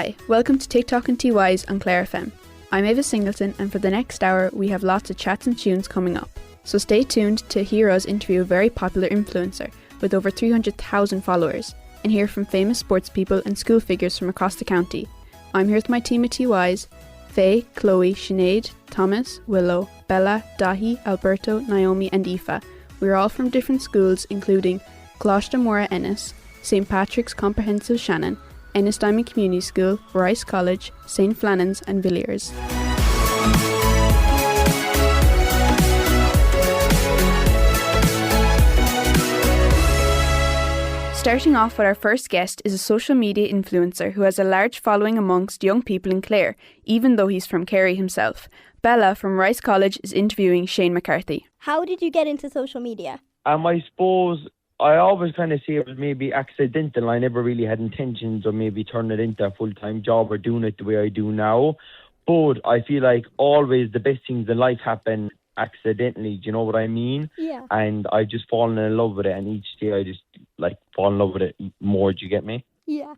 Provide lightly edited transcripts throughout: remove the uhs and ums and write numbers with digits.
Hi, welcome to TikTok and TYs on Clare FM. I'm Ava Singleton, and for the next hour we have lots of chats and tunes coming up. So stay tuned to hear us interview a very popular influencer with over 300,000 followers and hear from famous sports people and school figures from across the county. I'm here with my team of TYs, Faye, Chloe, Sinead, Thomas, Willow, Bella, Dahi, Alberto, Naomi and Aoife. We're all from different schools including Closh Mora Ennis, St Patrick's Comprehensive Shannon, Ennis Diamond Community School, Rice College, St Flannan's and Villiers. Starting off with our first guest is a social media influencer who has a large following amongst young people in Clare, even though he's from Kerry himself. Bella from Rice College is interviewing Shane McCarthy. How did you get into social media? I suppose I always kind of say it was maybe accidental. I never really had intentions of maybe turning it into a full-time job or doing it the way I do now. But I feel like always the best things in life happen accidentally. Do you know what I mean? Yeah. And I just fallen in love with it, and each day I just fall in love with it more. Do you get me? Yeah.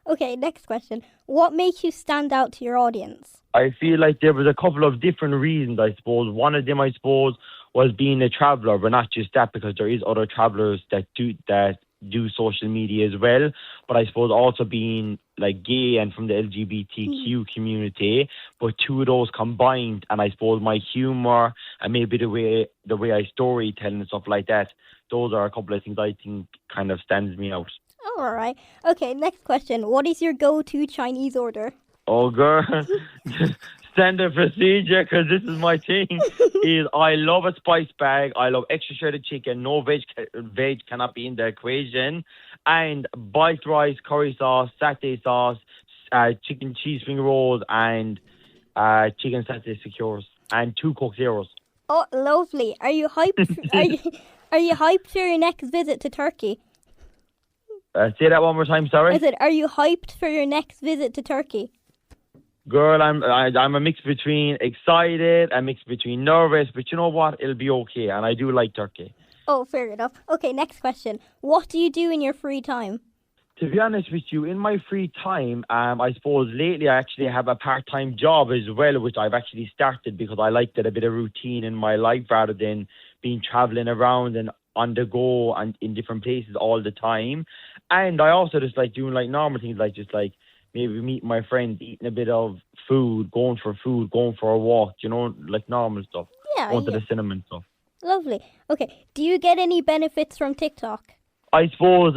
Okay, next question. What makes you stand out to your audience? I feel like there was a couple of different reasons, I suppose. One of them, I suppose, was being a traveller, but not just that, because there is other travellers that do social media as well. But I suppose also being gay and from the LGBTQ community, but two of those combined, and I suppose my humour and maybe the way I storytell and stuff like that, those are a couple of things I think kind of stands me out. Oh, all right. Okay, next question. What is your go-to Chinese order? Oh, girl. Standard procedure, because this is my thing, is I love a spice bag. I love extra shredded chicken. No veg cannot be in the equation. And baked rice, curry sauce, satay sauce, chicken cheese spring rolls, and chicken satay secures, and 2 Coke Zeros. Oh, lovely. Are you hyped? Are you hyped for your next visit to Turkey? Say that one more time, sorry. I said, are you hyped for your next visit to Turkey? Girl, I'm a mix between excited, a mix between nervous, but you know what? It'll be okay, and I do like Turkey. Oh, fair enough. Okay, next question. What do you do in your free time? To be honest with you, in my free time, I suppose lately I actually have a part-time job as well, which I've actually started because I like that a bit of routine in my life rather than being travelling around and on the go and in different places all the time. And I also just like doing normal things, maybe meeting my friends, eating a bit of food, going for a walk, normal stuff. Yeah. Going to the cinema and stuff. Lovely. Okay, do you get any benefits from TikTok? I suppose,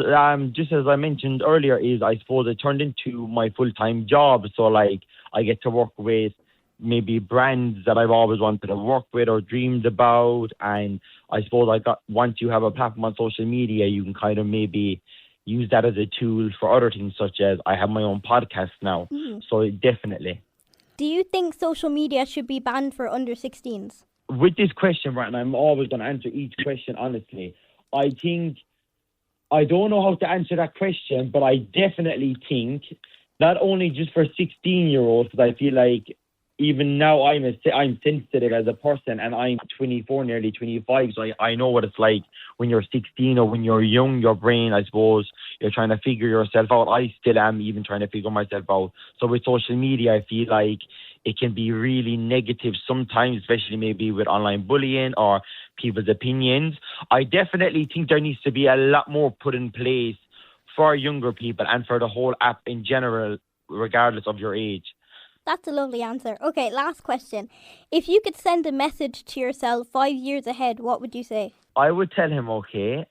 just as I mentioned earlier, I suppose it turned into my full-time job. So, I get to work with maybe brands that I've always wanted to work with or dreamed about. And I suppose once you have a platform on social media, you can kind of maybe use that as a tool for other things, such as I have my own podcast now. So definitely. Do you think social media should be banned for under 16s? With this question, right, and I'm always going to answer each question honestly, I don't know how to answer that question, but I definitely think not only just for 16-year-olds, because I feel like even now I'm sensitive as a person, and I'm 24, nearly 25, so I know what it's like when you're 16 or when you're young. Your brain, I suppose, you're trying to figure yourself out. I still am even trying to figure myself out. So with social media, I feel like it can be really negative sometimes, especially maybe with online bullying or people's opinions. I definitely think there needs to be a lot more put in place for younger people and for the whole app in general, regardless of your age. That's a lovely answer. Okay, last question. If you could send a message to yourself 5 years ahead, what would you say? I would tell him,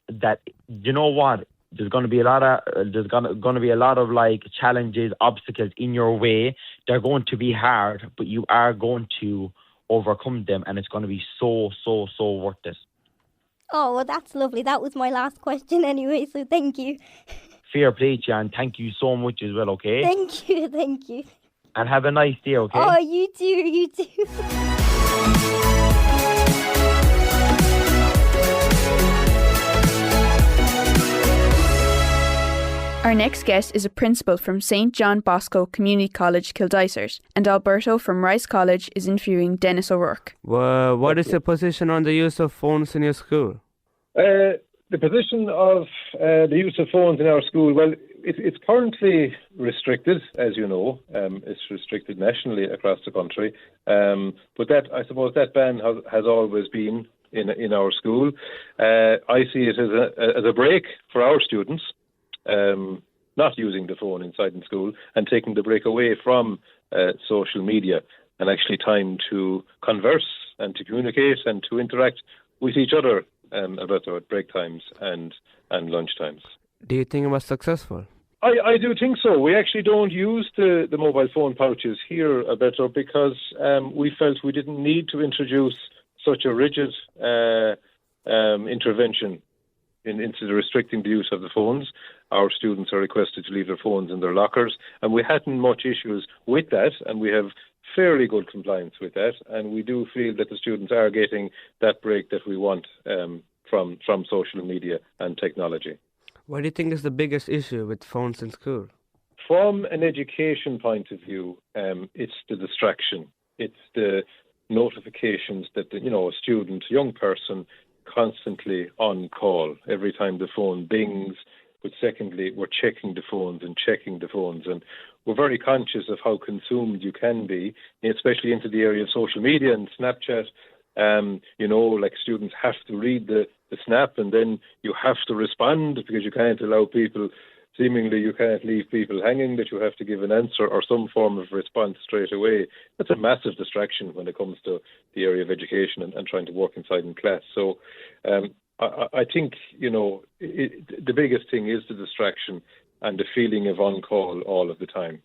that you know what, there's going to be a lot of challenges, obstacles in your way. They're going to be hard, but you are going to overcome them, and it's going to be so worth it. Oh, well, that's lovely. That was my last question anyway, so thank you. Fair play to you, and thank you so much as well, okay? Thank you. And have a nice day, okay? Oh, you too. Our next guest is a principal from St John Bosco Community College, Kildysart, and Alberto from Rice College is interviewing Dennis O'Rourke. What is your position on the use of phones in your school? The position of the use of phones in our school, well, It's currently restricted, as you know. It's restricted nationally across the country. But that, I suppose, that ban has always been in our school. I see it as a break for our students, not using the phone inside in school and taking the break away from social media and actually time to converse and to communicate and to interact with each other about their break times and lunch times. Do you think it was successful? I do think so. We actually don't use the mobile phone pouches here, Alberto, because we felt we didn't need to introduce such a rigid intervention into restricting the use of the phones. Our students are requested to leave their phones in their lockers, and we hadn't much issues with that, and we have fairly good compliance with that, and we do feel that the students are getting that break that we want from social media and technology. What do you think is the biggest issue with phones in school? From an education point of view, it's the distraction. It's the notifications that a student, young person, constantly on call every time the phone bings. But secondly, we're checking the phones, and we're very conscious of how consumed you can be, especially into the area of social media and Snapchat. Like students have to read the snap, and then you have to respond because you can't leave people hanging, that you have to give an answer or some form of response straight away. That's a massive distraction when it comes to the area of education and trying to work inside in class. So I think, the biggest thing is the distraction and the feeling of on call all of the time.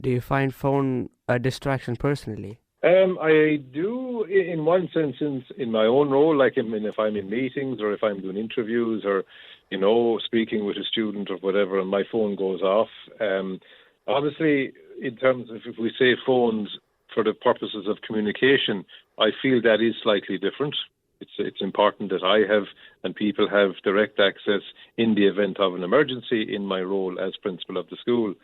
Do you find phone a distraction personally? I do, in one sense, in my own role, like if I'm in meetings or if I'm doing interviews or, speaking with a student or whatever, and my phone goes off. Obviously, in terms of if we say phones for the purposes of communication, I feel that is slightly different. It's important that I have and people have direct access in the event of an emergency in my role as principal of the school.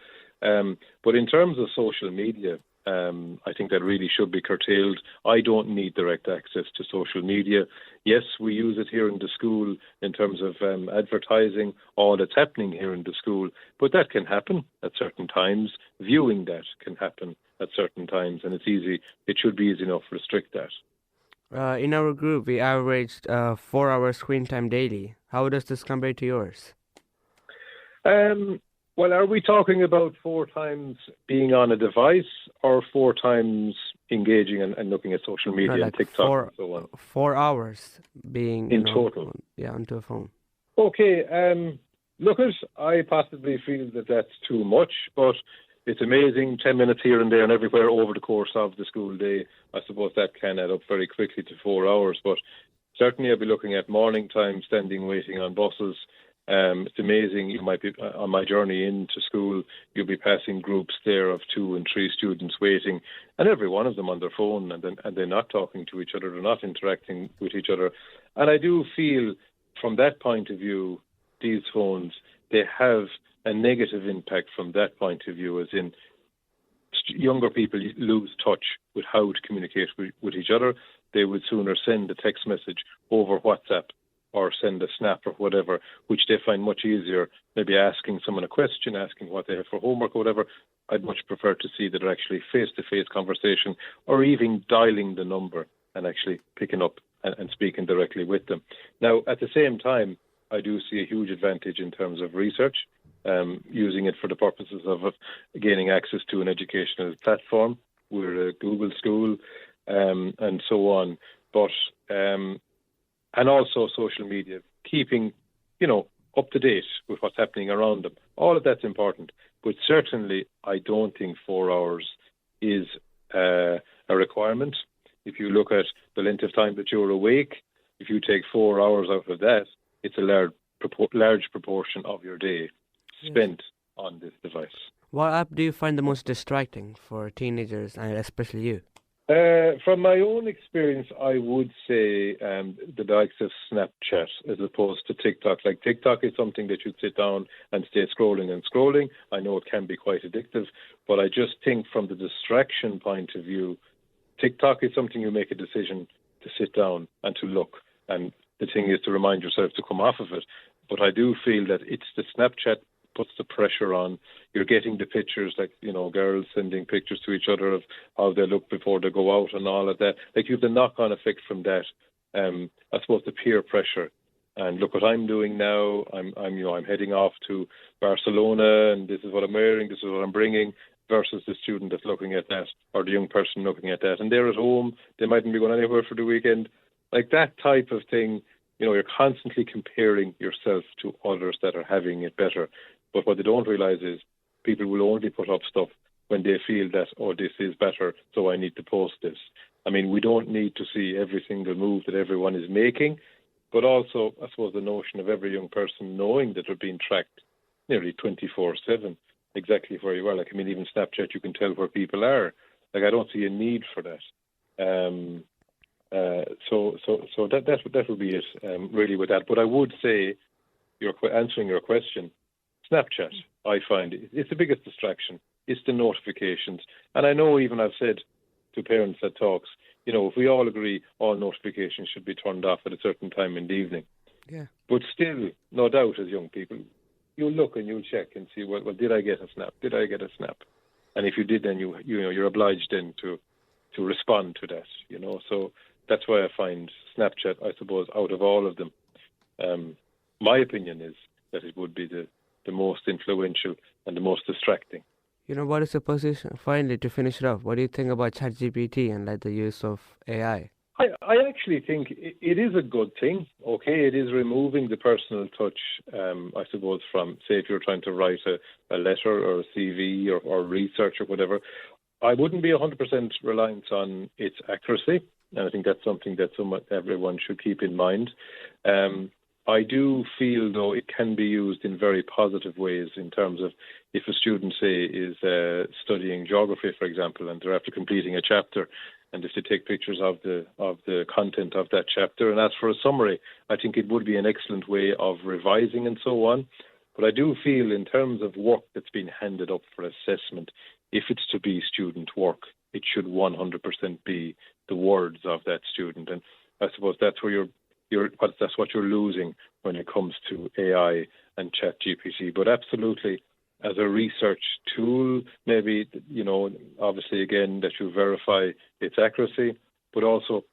But in terms of social media, I think that really should be curtailed. I don't need direct access to social media. Yes, we use it here in the school in terms of advertising all that's happening here in the school, but that can happen at certain times. Viewing that can happen at certain times, and it should be easy enough to restrict that. In our group, we averaged 4 hours screen time daily. How does this compare to yours? Well, are we talking about 4 times being on a device or 4 times engaging and looking at social media and TikTok and so on? 4 hours being... In total? Yeah, onto a phone. Okay, I possibly feel that that's too much, but it's amazing, 10 minutes here and there and everywhere over the course of the school day. I suppose that can add up very quickly to 4 hours, but certainly I'll be looking at morning time, standing, waiting on buses. It's amazing. You might be on my journey into school, you'll be passing groups there of 2 and 3 students waiting, and every one of them on their phone, and they're not talking to each other, they're not interacting with each other. And I do feel from that point of view, these phones, they have a negative impact from that point of view, as in younger people lose touch with how to communicate with each other. They would sooner send a text message over WhatsApp or send a snap or whatever, which they find much easier, maybe asking someone a question, asking what they have for homework or whatever. I'd much prefer to see that actually face-to-face conversation, or even dialing the number and actually picking up and speaking directly with them. Now, at the same time, I do see a huge advantage in terms of research, using it for the purposes of gaining access to an educational platform. We're a Google school, and so on. But and also social media, keeping, up to date with what's happening around them. All of that's important. But certainly, I don't think 4 hours is a requirement. If you look at the length of time that you're awake, if you take 4 hours out of that, it's a large proportion of your day spent on this device. What app do you find the most distracting for teenagers, and especially you? From my own experience, I would say the likes of Snapchat as opposed to TikTok. Like TikTok is something that you'd sit down and stay scrolling and scrolling. I know it can be quite addictive, but I just think from the distraction point of view, TikTok is something you make a decision to sit down and to look. And the thing is to remind yourself to come off of it. But I do feel that it's the Snapchat puts the pressure on. You're getting the pictures, like, girls sending pictures to each other of how they look before they go out and all of that. Like, you have the knock-on effect from that. I suppose the peer pressure. And look what I'm doing now. I'm heading off to Barcelona, and this is what I'm wearing, this is what I'm bringing, versus the student that's looking at that, or the young person looking at that. And they're at home. They mightn't be going anywhere for the weekend. Like that type of thing, you're constantly comparing yourself to others that are having it better. But what they don't realise is people will only put up stuff when they feel that, this is better, so I need to post this. I mean, we don't need to see every single move that everyone is making, but also, I suppose, the notion of every young person knowing that they're being tracked nearly 24/7, exactly where you are. Like, I mean, even Snapchat, you can tell where people are. Like, I don't see a need for that. So that would be it, really, with that. But I would say, answering your question, Snapchat, I find it's the biggest distraction. It's the notifications. And I know even I've said to parents at talks, if we all agree all notifications should be turned off at a certain time in the evening. Yeah. But still, no doubt, as young people, you'll look and you'll check and see, well, did I get a snap? Did I get a snap? And if you did, then you're obliged then to respond to that, So that's why I find Snapchat, I suppose, out of all of them, my opinion is that it would be the most influential and the most distracting. What is your position, finally, to finish it off? What do you think about ChatGPT and the use of AI? I actually think it is a good thing. Okay, it is removing the personal touch, I suppose, from, say, if you're trying to write a letter or a CV or research or whatever. I wouldn't be 100% reliant on its accuracy, and I think that's something that everyone should keep in mind. I do feel, though, it can be used in very positive ways in terms of if a student, say, is studying geography, for example, and they're after completing a chapter, and if they take pictures of the content of that chapter and ask for a summary, I think it would be an excellent way of revising and so on. But I do feel in terms of work that's been handed up for assessment, if it's to be student work, it should 100% be the words of that student. And I suppose that's where that's what you're losing when it comes to AI and ChatGPT. But absolutely, as a research tool, maybe, obviously, again, that you verify its accuracy, but also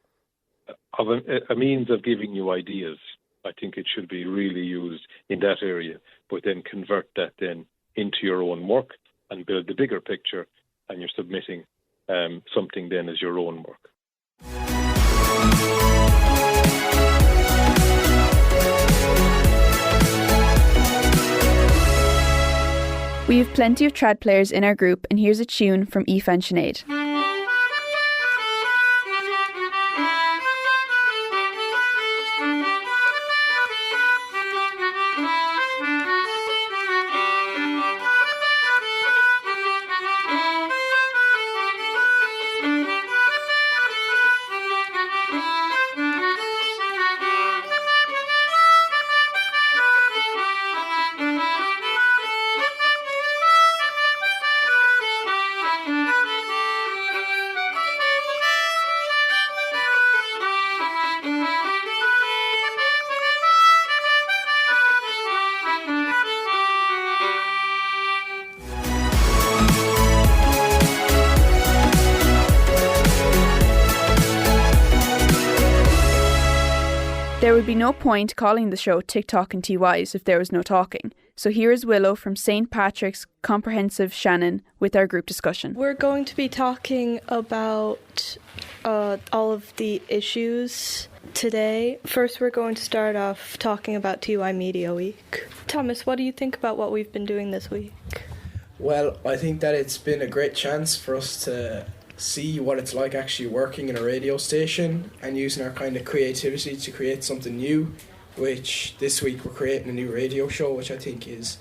of a means of giving you ideas. I think it should be really used in that area, but then convert that then into your own work and build the bigger picture, and you're submitting something then as your own work. We have plenty of trad players in our group, and here's a tune from Aoife and Sinead. There would be no point calling the show TikTok and TYs if there was no talking. So here is Willow from St. Patrick's Comprehensive Shannon with our group discussion. We're going to be talking about all of the issues today. First, we're going to start off talking about TY Media Week. Thomas, what do you think about what we've been doing this week? Well, I think that it's been a great chance for us to see what it's like actually working in a radio station and using our kind of creativity to create something new, which this week we're creating a new radio show, which I think is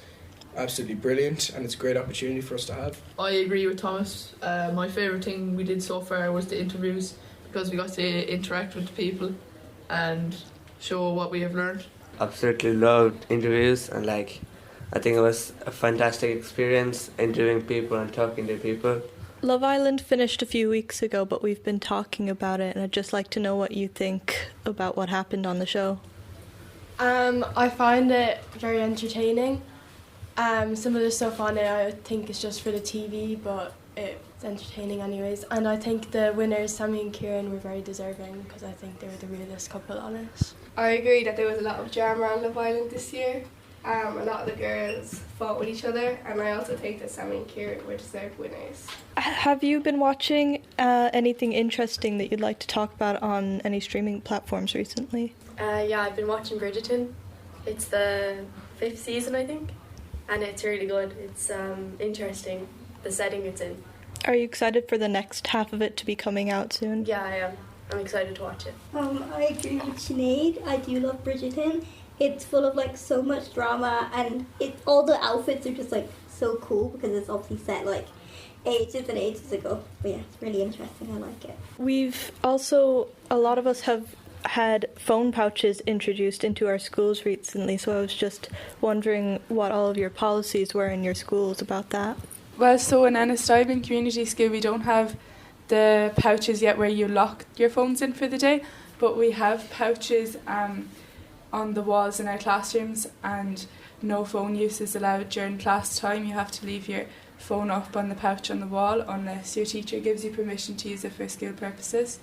absolutely brilliant, and it's a great opportunity for us to have. I agree with Thomas. My favourite thing we did so far was the interviews, because we got to interact with the people and show what we have learned. Absolutely loved interviews, and I think it was a fantastic experience interviewing people and talking to people. Love Island finished a few weeks ago, but we've been talking about it, and I'd just like to know what you think about what happened on the show. I find it very entertaining. Some of the stuff on it I think is just for the TV, but it's entertaining anyways. And I think the winners, Sammy and Kieran, were very deserving because I think they were the realest couple on it. I agree that there was a lot of drama on Love Island this year. A lot of the girls fought with each other, and I also think that Sammy and Kieran were deserved winners. Have you been watching anything interesting that you'd like to talk about on any streaming platforms recently? Yeah, I've been watching Bridgerton. It's the 5th season, I think, and it's really good. It's interesting, the setting it's in. Are you excited for the next half of it to be coming out soon? Yeah, I am. I'm excited to watch it. I agree with Sinead. I do love Bridgerton. It's full of like so much drama, and all the outfits are just like so cool because it's obviously set like ages and ages ago. But yeah, it's really interesting. I like it. We've also, a lot of us have had phone pouches introduced into our schools recently, so I was just wondering what all of your policies were in your schools about that. Well, so in Ennisdiven Community School we don't have the pouches yet where you lock your phones in for the day, but we have pouches on the walls in our classrooms, and no phone use is allowed during class time. You have to leave your phone up on the pouch on the wall unless your teacher gives you permission to use it for school purposes.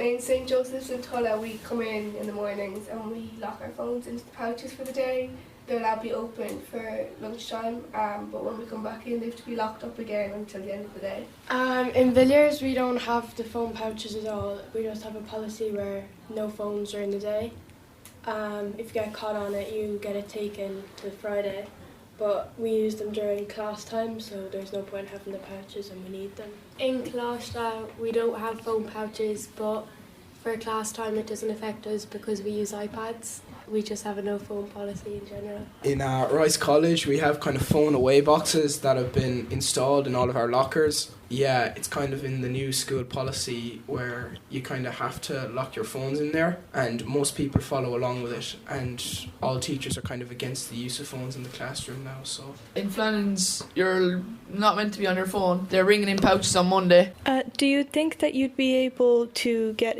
In St Joseph's in Tulla we come in the mornings and we lock our phones into the pouches for the day. They're allowed to be open for lunchtime, but when we come back in they have to be locked up again until the end of the day. In Villiers we don't have the phone pouches at all. We just have a policy where no phones during the day. If you get caught on it, you get it taken to Friday, but we use them during class time, so there's no point having the pouches and we need them. In class we don't have phone pouches, but for class time it doesn't affect us because we use iPads. We just have a no phone policy in general. In Rice College we have kind of phone away boxes that have been installed in all of our lockers. Yeah, it's kind of in the new school policy where you kind of have to lock your phones in there, and most people follow along with it, and all teachers are kind of against the use of phones in the classroom now. So in Flannan's, you're not meant to be on your phone. They're bringing in pouches on Monday. Do you think that you'd be able to get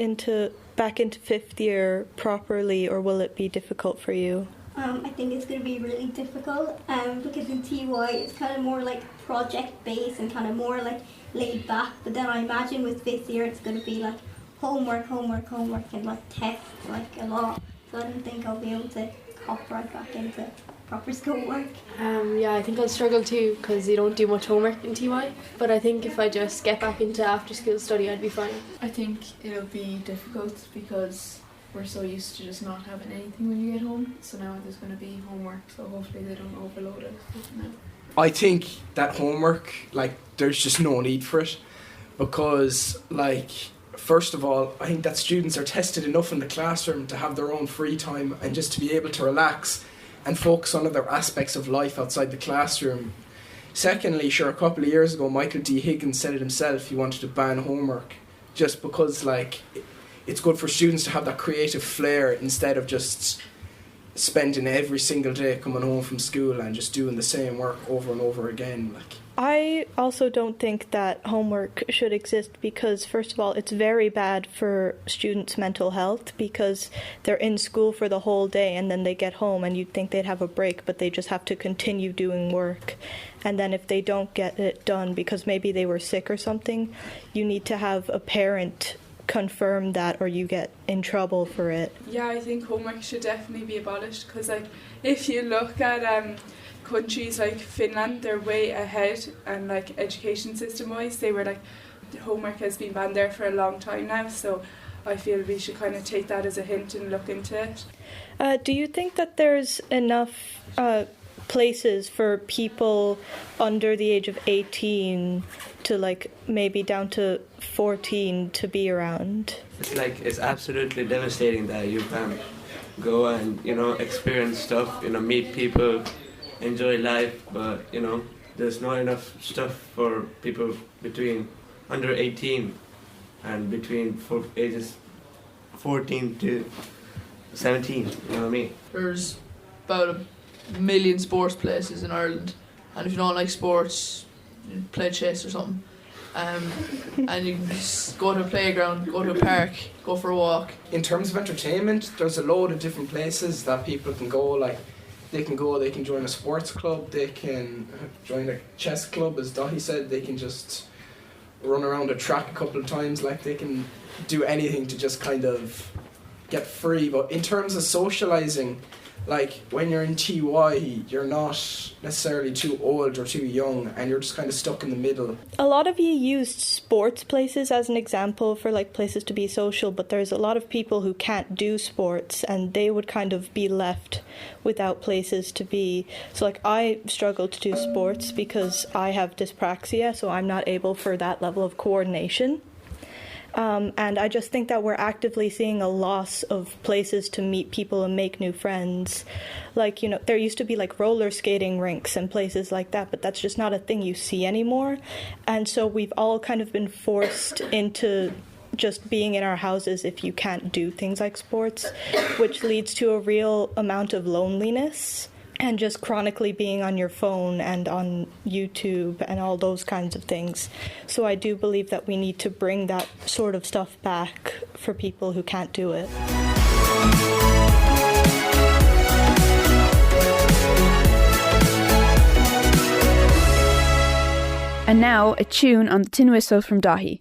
back into 5th year properly, or will it be difficult for you? I think it's going to be really difficult because in TY it's kind of more like project based and kind of more like laid back, but then I imagine with 5th year it's going to be like homework and like tests like a lot, so I don't think I'll be able to hop right back into proper schoolwork. Yeah, I think I'll struggle too because you don't do much homework in TY, but I think if I just get back into after school study I'd be fine. I think it'll be difficult because we're so used to just not having anything when you get home, so now there's going to be homework, so hopefully they don't overload it now. I think that homework, like, there's just no need for it because, like, first of all, I think that students are tested enough in the classroom to have their own free time and just to be able to relax and focus on other aspects of life outside the classroom. Secondly, sure, a couple of years ago Michael D. Higgins said it himself, he wanted to ban homework just because, like, it's good for students to have that creative flair instead of just spending every single day coming home from school and just doing the same work over and over again. Like, I also don't think that homework should exist because, first of all, it's very bad for students' mental health because they're in school for the whole day and then they get home and you'd think they'd have a break, but they just have to continue doing work. And then if they don't get it done because maybe they were sick or something, you need to have a parent confirm that or you get in trouble for it. Yeah, I think homework should definitely be abolished because, like, if you look at countries like Finland, they're way ahead, and like education system wise they were like, homework has been banned there for a long time now, so I feel we should kind of take that as a hint and look into it. Do you think that there's enough places for people under the age of 18 to, like, maybe down to 14 to be around? It's absolutely devastating that you can go and, experience stuff, meet people, enjoy life, but, there's not enough stuff for people between under 18 and between ages 14 to 17, you know what I mean? There's about 1 million sports places in Ireland, and if you don't like sports, you play chess or something. And you can just go to a playground, go to a park, go for a walk. in terms of entertainment, there's a load of different places that people can go. Like, They can join a sports club, they can join a chess club, as Dahi said, they can just run around a track a couple of times, like they can do anything to just kind of get free. But in terms of socialising, like when you're in TY, you're not necessarily too old or too young, and you're just kind of stuck in the middle. A lot of you used sports places as an example for like places to be social, but there's a lot of people who can't do sports and they would kind of be left without places to be. So like I struggle to do sports because I have dyspraxia, so I'm not able for that level of coordination. And I just think that we're actively seeing a loss of places to meet people and make new friends. Like, you know, there used to be like roller skating rinks and places like that, but that's just not a thing you see anymore. And so we've all kind of been forced into just being in our houses if you can't do things like sports, which leads to a real amount of loneliness. And just chronically being on your phone and on YouTube and all those kinds of things. So I do believe that we need to bring that sort of stuff back for people who can't do it. And now a tune on the tin whistle from Dahi.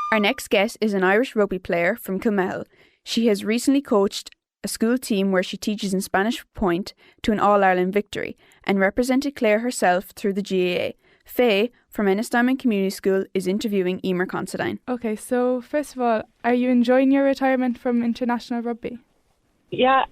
Our next guest is an Irish rugby player from Kilmehel. She has recently coached a school team where she teaches in Spanish Point to an All-Ireland victory and represented Clare herself through the GAA. Faye from Ennisdiamond Community School is interviewing Emer Considine. Okay, so first of all, are you enjoying your retirement from international rugby? Yeah,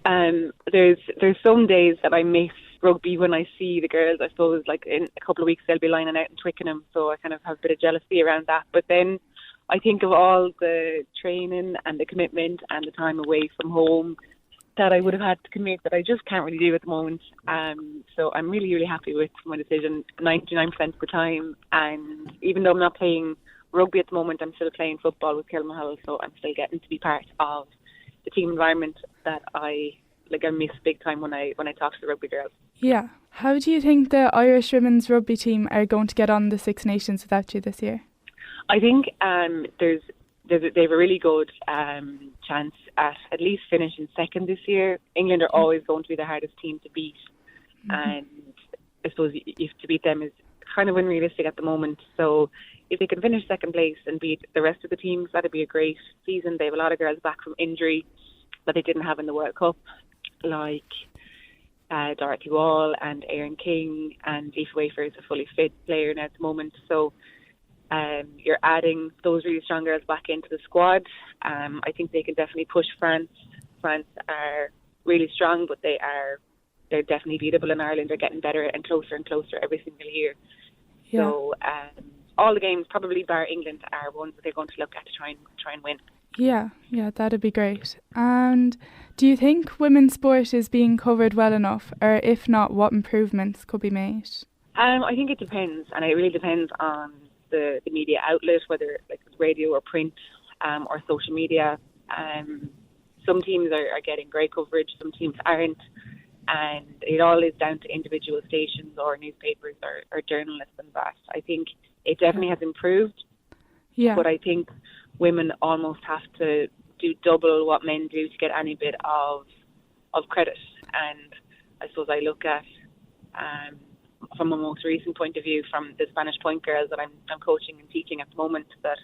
there's some days that I miss rugby when I see the girls. I suppose like in a couple of weeks they'll be lining out in Twickenham, so I kind of have a bit of jealousy around that. But then I think of all the training and the commitment and the time away from home that I would have had to commit that I just can't really do at the moment. So I'm really, really happy with my decision 99% of the time. And even though I'm not playing rugby at the moment, I'm still playing football with Kilmehel, so I'm still getting to be part of the team environment that I miss big time when I talk to the rugby girls. Yeah. How do you think the Irish women's rugby team are going to get on the Six Nations without you this year? I think they have a really good chance at least finishing second this year. England are always going to be the hardest team to beat, and I suppose if to beat them is kind of unrealistic at the moment. So if they can finish second place and beat the rest of the teams, that'd be a great season. They have a lot of girls back from injury that they didn't have in the World Cup, like Dorothy Wall and Erin King, and Aoife Wafer is a fully fit player now at the moment. So you're adding those really strong girls back into the squad. I think they can definitely push France. France are really strong, but they're definitely beatable in Ireland. They're getting better and closer every single year. Yeah. So all the games, probably bar England, are ones that they're going to look at to try and win. Yeah, that'd be great. And do you think women's sport is being covered well enough, or if not, what improvements could be made? I think it depends, and it really depends on the media outlet, whether like radio or print or social media. Some teams are getting great coverage, some teams aren't, and it all is down to individual stations or newspapers or journalists and that. I think it definitely has improved, but I think women almost have to do double what men do to get any bit of credit. And I suppose I look at, from a most recent point of view, from the Spanish point girls that I'm coaching and teaching at the moment, that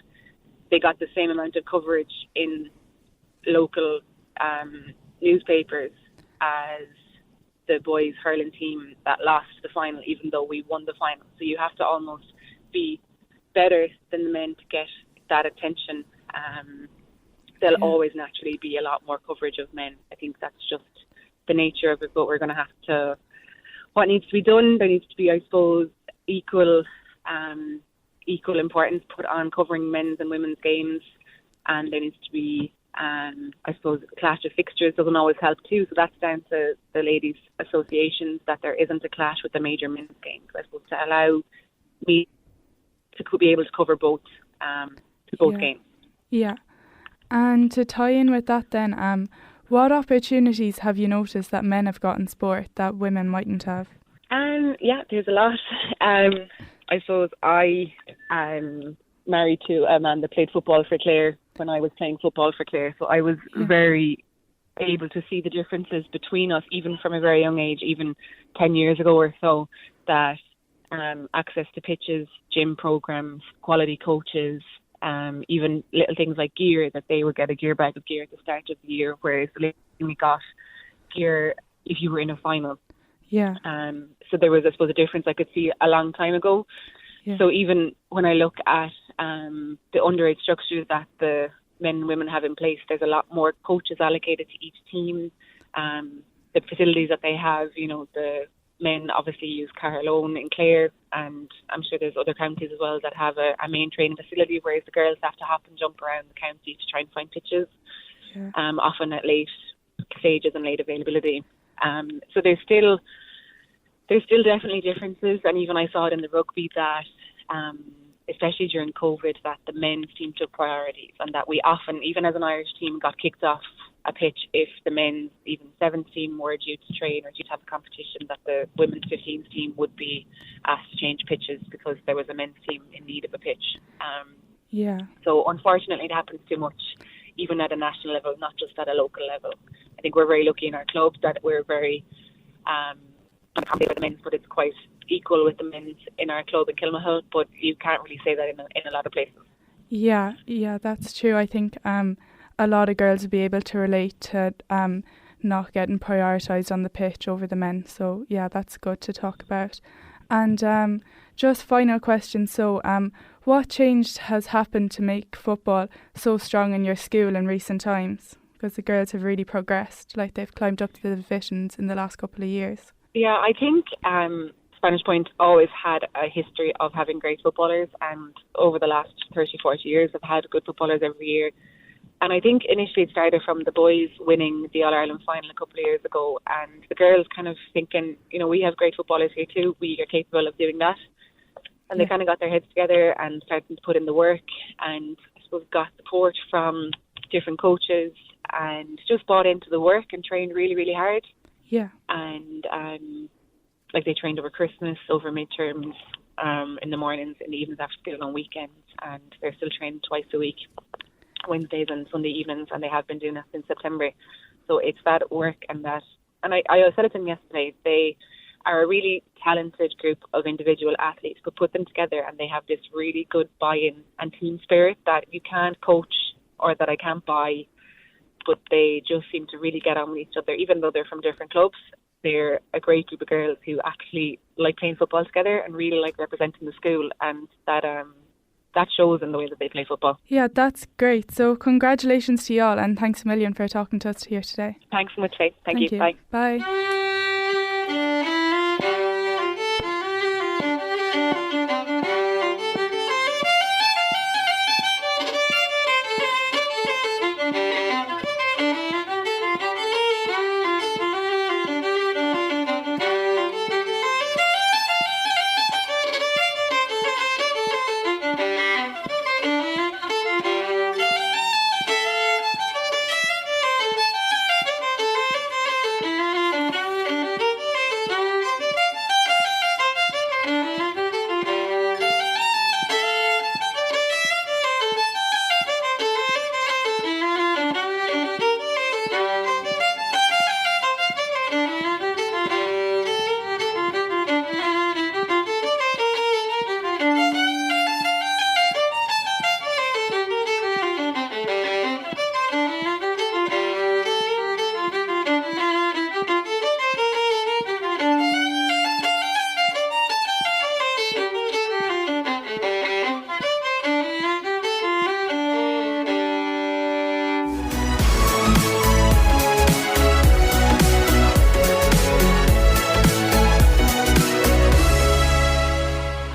they got the same amount of coverage in local newspapers as the boys hurling team that lost the final, even though we won the final. So you have to almost be better than the men to get that attention. There'll always naturally be a lot more coverage of men. I think that's just the nature of it, but we're going to have to, what needs to be done, there needs to be, I suppose, equal importance put on covering men's and women's games, and there needs to be, I suppose, a clash of fixtures doesn't always help too, so that's down to the ladies' associations, that there isn't a clash with the major men's games, I suppose, to allow me to be able to cover both games. Yeah. And to tie in with that then, what opportunities have you noticed that men have got in sport that women mightn't have? There's a lot. I suppose I'm married to a man that played football for Clare when I was playing football for Clare, so I was very able to see the differences between us, even from a very young age, even 10 years ago or so, that access to pitches, gym programs, quality coaches, even little things like gear, that they would get a gear bag of gear at the start of the year, whereas we got gear if you were in a final. Yeah. So there was, I suppose, a difference I could see a long time ago. Yeah. So even when I look at the underage structures that the men and women have in place, there's a lot more coaches allocated to each team. The facilities that they have, the men obviously use Carlow in Clare, and I'm sure there's other counties as well that have a main training facility, whereas the girls have to hop and jump around the county to try and find pitches, often at late stages and late availability. So there's still definitely differences, and even I saw it in the rugby that, especially during COVID, that the men's team took priorities, and that we often, even as an Irish team, got kicked off a pitch if the men's even 7th team were due to train or due to have a competition, that the women's 15th team would be asked to change pitches because there was a men's team in need of a pitch. So unfortunately it happens too much, even at a national level, not just at a local level. I think we're very lucky in our club that we're very accommodated with the men's, but it's quite equal with the men's in our club in Kilmahill, but you can't really say that in a lot of places. Yeah, that's true. I think a lot of girls would be able to relate to not getting prioritised on the pitch over the men. So yeah, that's good to talk about. And just final question. So what change has happened to make football so strong in your school in recent times? Because the girls have really progressed, like they've climbed up to the divisions in the last couple of years. Yeah, I think Spanish Point always had a history of having great footballers, and over the last 30, 40 years have had good footballers every year. And I think initially it started from the boys winning the All-Ireland final a couple of years ago, and the girls kind of thinking, we have great footballers here too, we are capable of doing that. And they kind of got their heads together and started to put in the work, and I suppose got support from different coaches and just bought into the work and trained really, really hard. Yeah. And they trained over Christmas, over midterms, in the mornings, in the evenings after school and on weekends, and they're still training twice a week, Wednesdays and Sunday evenings, and they have been doing that since September. So it's that work and that, and I said it to them yesterday, they are a really talented group of individual athletes, but put them together and they have this really good buy-in and team spirit that you can't coach or that I can't buy, but they just seem to really get on with each other, even though they're from different clubs. They're a great group of girls who actually like playing football together and really like representing the school, and that shows in the way that they play football. Yeah, that's great. So congratulations to you all, and thanks a million for talking to us here today. Thanks so much, Faith. Thank you. Bye. Bye.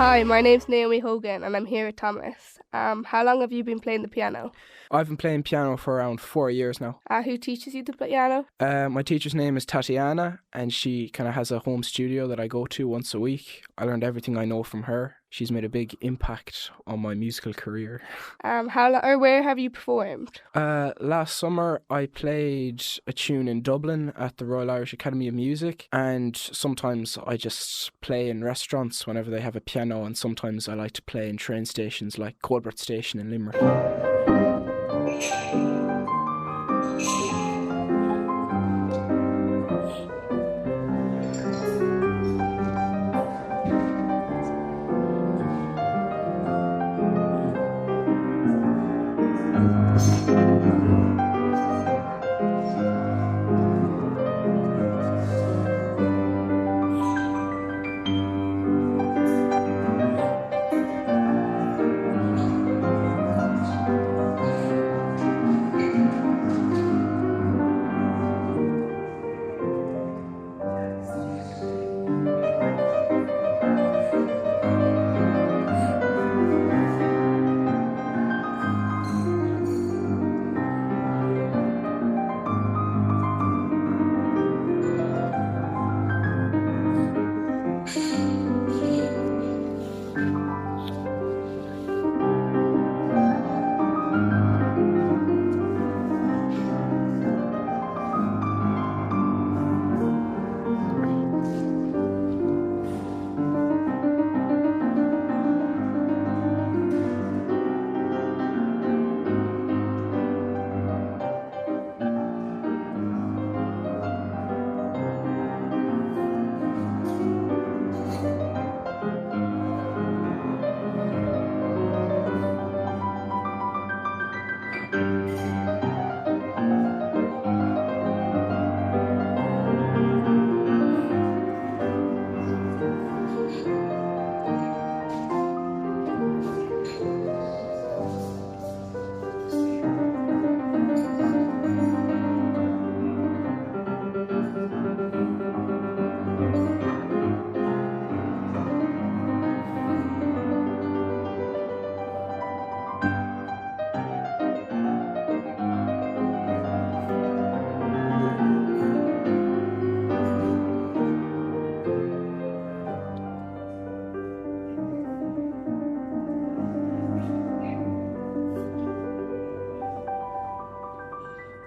Hi, my name's Naomi Hogan and I'm here with Thomas. How long have you been playing the piano? I've been playing piano for around 4 years now. Who teaches you the piano? My teacher's name is Tatiana, and she kind of has a home studio that I go to once a week. I learned everything I know from her. She's made a big impact on my musical career. Where have you performed? Last summer I played a tune in Dublin at the Royal Irish Academy of Music, and sometimes I just play in restaurants whenever they have a piano, and sometimes I like to play in train stations like Colbert Station in Limerick.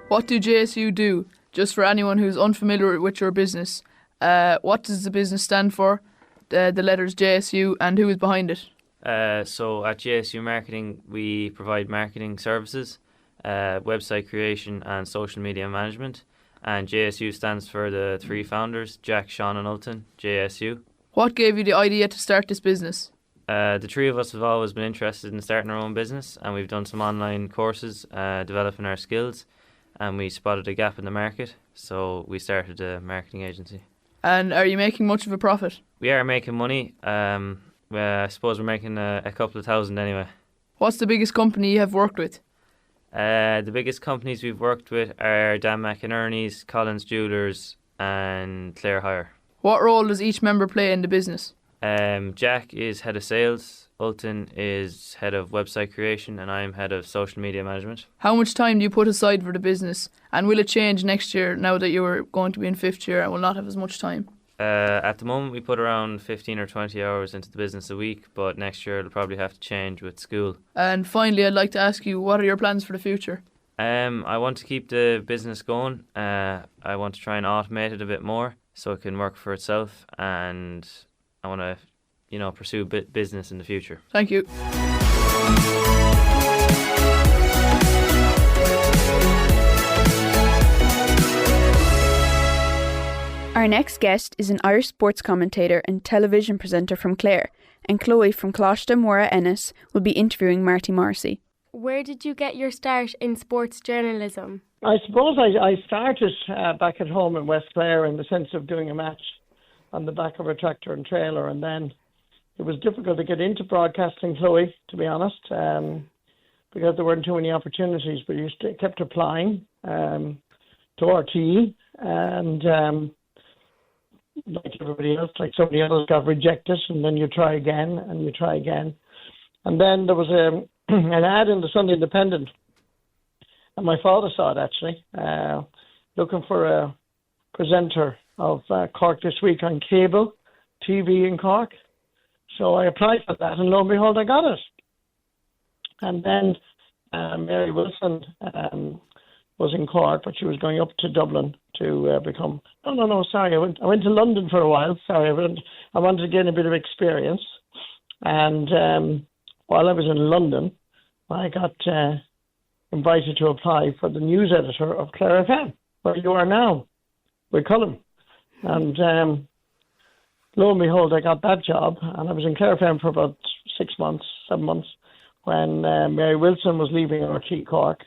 What do JSU do? Just for anyone who's unfamiliar with your business, what does the business stand for? The letters JSU, and who is behind it? So at JSU Marketing, we provide marketing services, website creation and social media management. And JSU stands for the three founders, Jack, Sean and Ulton, JSU. What gave you the idea to start this business? The three of us have always been interested in starting our own business, and we've done some online courses developing our skills, and we spotted a gap in the market, so we started a marketing agency. And are you making much of a profit? We are making money. I suppose we're making a couple of thousand anyway. What's the biggest company you have worked with? The biggest companies we've worked with are Dan McInerney's, Collins Jewellers and Clare Hire. What role does each member play in the business? Jack is head of sales, Ulton is head of website creation, and I'm head of social media management. How much time do you put aside for the business? And will it change next year now that you are going to be in fifth year and will not have as much time? At the moment we put around 15 or 20 hours into the business a week, but next year it'll probably have to change with school. And finally, I'd like to ask you, what are your plans for the future? I want to keep the business going. I want to try and automate it a bit more so it can work for itself, and I want to, pursue business in the future. Thank you. Our next guest is an Irish sports commentator and television presenter from Clare, and Chloe from Closhta Mora Ennis will be interviewing Marty Morrissey. Where did you get your start in sports journalism? I suppose I started back at home in West Clare in the sense of doing a match on the back of a tractor and trailer, and then it was difficult to get into broadcasting, Chloe, to be honest, because there weren't too many opportunities, but you kept applying to RTE, and like everybody else, like somebody else got rejected, and then you try again, and you try again. And then there was an ad in the Sunday Independent, and my father saw it actually, looking for a presenter of Cork This Week on cable TV in Cork. So I applied for that, and lo and behold, I got it. And then Mary Wilson was in Cork, but she was going up to Dublin to become. Sorry, I went to London for a while. Sorry, I wanted to gain a bit of experience, and while I was in London, I got invited to apply for the news editor of Clare FM, where you are now, with Colin. And lo and behold, I got that job, and I was in Clare FM for about 7 months, when Mary Wilson was leaving RT Cork,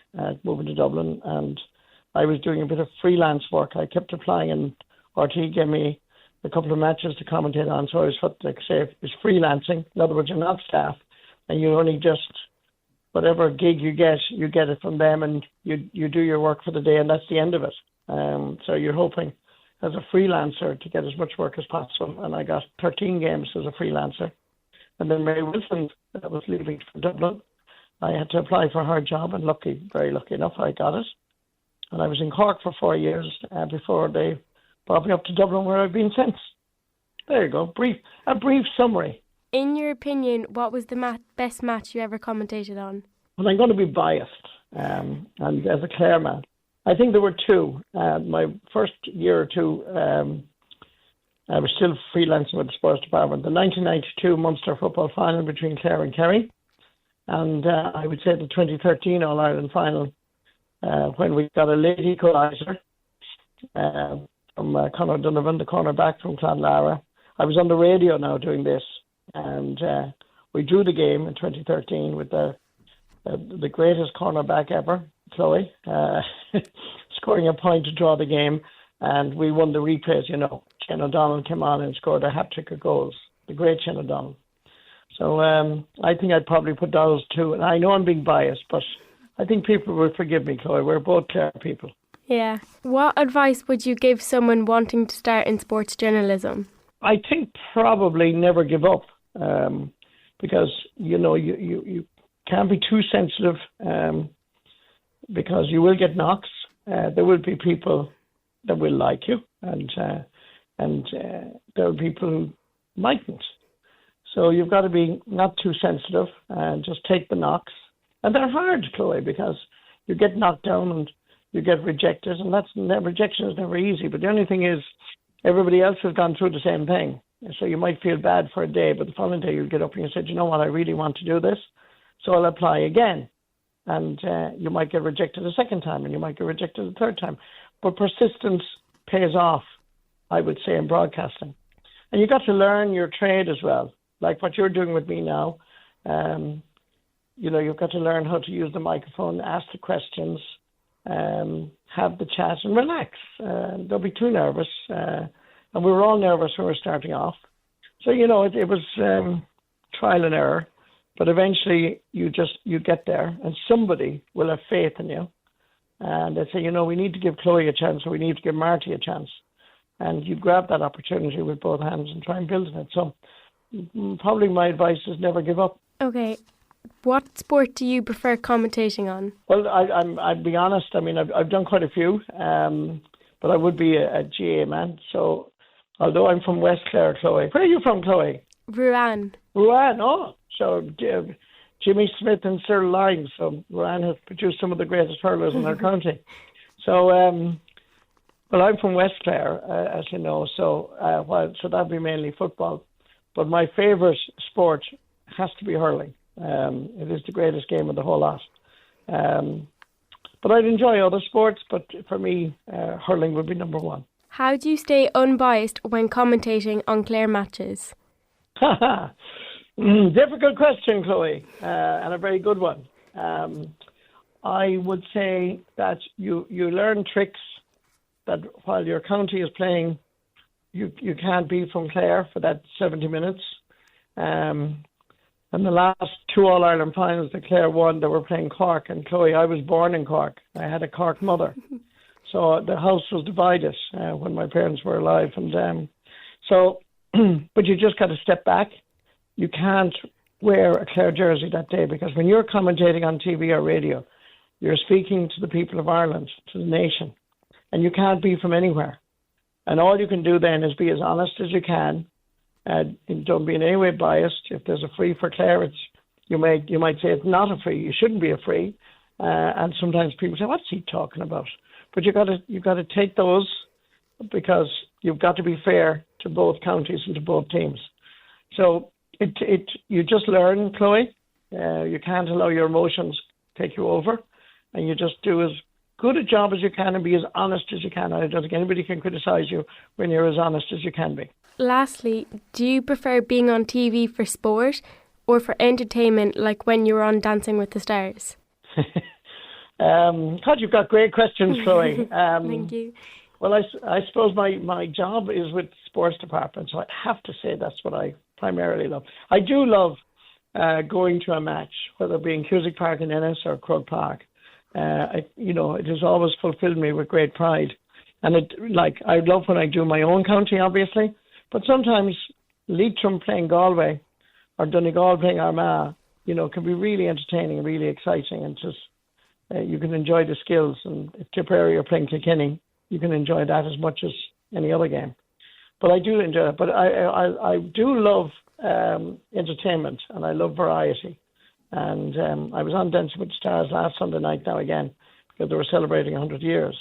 moving to Dublin, and I was doing a bit of freelance work. I kept applying, and RT gave me a couple of matches to commentate on, so I was what they say is freelancing. In other words, you're not staff, and you only just, whatever gig you get it from them, and you do your work for the day, and that's the end of it. So you're hoping as a freelancer to get as much work as possible, and I got 13 games as a freelancer. And then Mary Wilson was leaving for Dublin. I had to apply for her job, and very lucky enough, I got it. And I was in Cork for 4 years before they brought me up to Dublin, where I've been since. There you go, a brief summary. In your opinion, what was the best match you ever commentated on? Well, I'm going to be biased, and as a Clare man, I think there were two. My first year or two, I was still freelancing with the sports department. The 1992 Munster football final between Clare and Kerry, and I would say the 2013 All-Ireland final, when we got a late equaliser from Conor Donovan, the cornerback from Clonlara. I was on the radio now doing this, and we drew the game in 2013 with the greatest cornerback ever, Chloe, scoring a point to draw the game, and we won the replays. Ken O'Donnell came on and scored a hat-trick of goals, the great Ken O'Donnell. So I think I'd probably put those two, and I know I'm being biased, but I think people will forgive me, Chloe. We're both Clare people. Yeah. What advice would you give someone wanting to start in sports journalism? I think probably never give up, because you can't be too sensitive, because you will get knocks. There will be people that will like you, and there are people who mightn't. So you've got to be not too sensitive and just take the knocks. And they're hard, Chloe, because you get knocked down and you get rejected, and rejection is never easy. But the only thing is, everybody else has gone through the same thing. So you might feel bad for a day, but the following day you'll get up and you say, you know what, I really want to do this, so I'll apply again. And you might get rejected a second time, and you might get rejected a third time. But persistence pays off, I would say, in broadcasting. And you've got to learn your trade as well, like what you're doing with me now. You've got to learn how to use the microphone, ask the questions, have the chat and relax. Don't be too nervous. And we were all nervous when we were starting off. So, it was trial and error. But eventually you get there, and somebody will have faith in you. And they say, we need to give Chloe a chance, or we need to give Marty a chance. And you grab that opportunity with both hands and try and build on it. So probably my advice is never give up. Okay. What sport do you prefer commentating on? Well, I'd be honest. I mean, I've done quite a few, but I would be a GA man. So although I'm from West Clare, Chloe. Where are you from, Chloe? Ruan. Ruan, oh. So Jimmy Smith and Cyril Lyons. So Ruan has produced some of the greatest hurlers in our county. So, well, I'm from West Clare, as you know. So, so that'd be mainly football. But my favourite sport has to be hurling. It is the greatest game of the whole lot. But I'd enjoy other sports, but for me, hurling would be number one. How do you stay unbiased when commentating on Clare matches? Difficult question, Chloe, and a very good one. I would say that you learn tricks that while your county is playing, you can't be from Clare for that 70 minutes. And the last two All-Ireland finals that Clare won, they were playing Cork. And Chloe, I was born in Cork. I had a Cork mother. So the house was divided when my parents were alive. And So, but you just got to step back. You can't wear a Clare jersey that day, because when you're commentating on TV or radio, you're speaking to the people of Ireland, to the nation, and you can't be from anywhere. And all you can do then is be as honest as you can, and don't be in any way biased. If there's a free for Clare, you might say it's not a free. You shouldn't be a free. And sometimes people say, "What's he talking about?" But you got to take those, because you've got to be fair to both counties and to both teams. So you just learn, Chloe. You can't allow your emotions take you over, and you just do as good a job as you can and be as honest as you can. I don't think anybody can criticise you when you're as honest as you can be. Lastly, do you prefer being on TV for sport or for entertainment, like when you were on Dancing with the Stars? God, you've got great questions, Chloe. Thank you. Well, I suppose my job is with the sports department, so I have to say that's what I primarily love. I do love going to a match, whether it be in Cusick Park in Ennis or Croke Park. It has always fulfilled me with great pride. And I love when I do my own county, obviously, but sometimes Leitrim playing Galway or Donegal playing Armagh, can be really entertaining, really exciting, and just you can enjoy the skills. And if Tipperary are playing Kilkenny, you can enjoy that as much as any other game. But I do enjoy it. But I do love entertainment, and I love variety. And I was on Dancing with the Stars last Sunday night now again, because they were celebrating 100 years.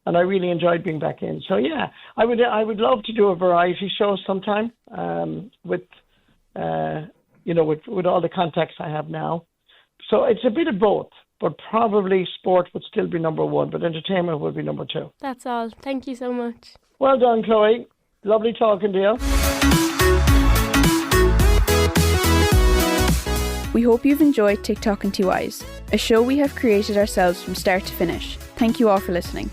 And I really enjoyed being back in. So yeah, I would love to do a variety show sometime with all the contacts I have now. So it's a bit of both, but probably sport would still be number one, but entertainment would be number two. That's all. Thank you so much. Well done, Chloe. Lovely talking to you. We hope you've enjoyed TikTok and TYs, a show we have created ourselves from start to finish. Thank you all for listening.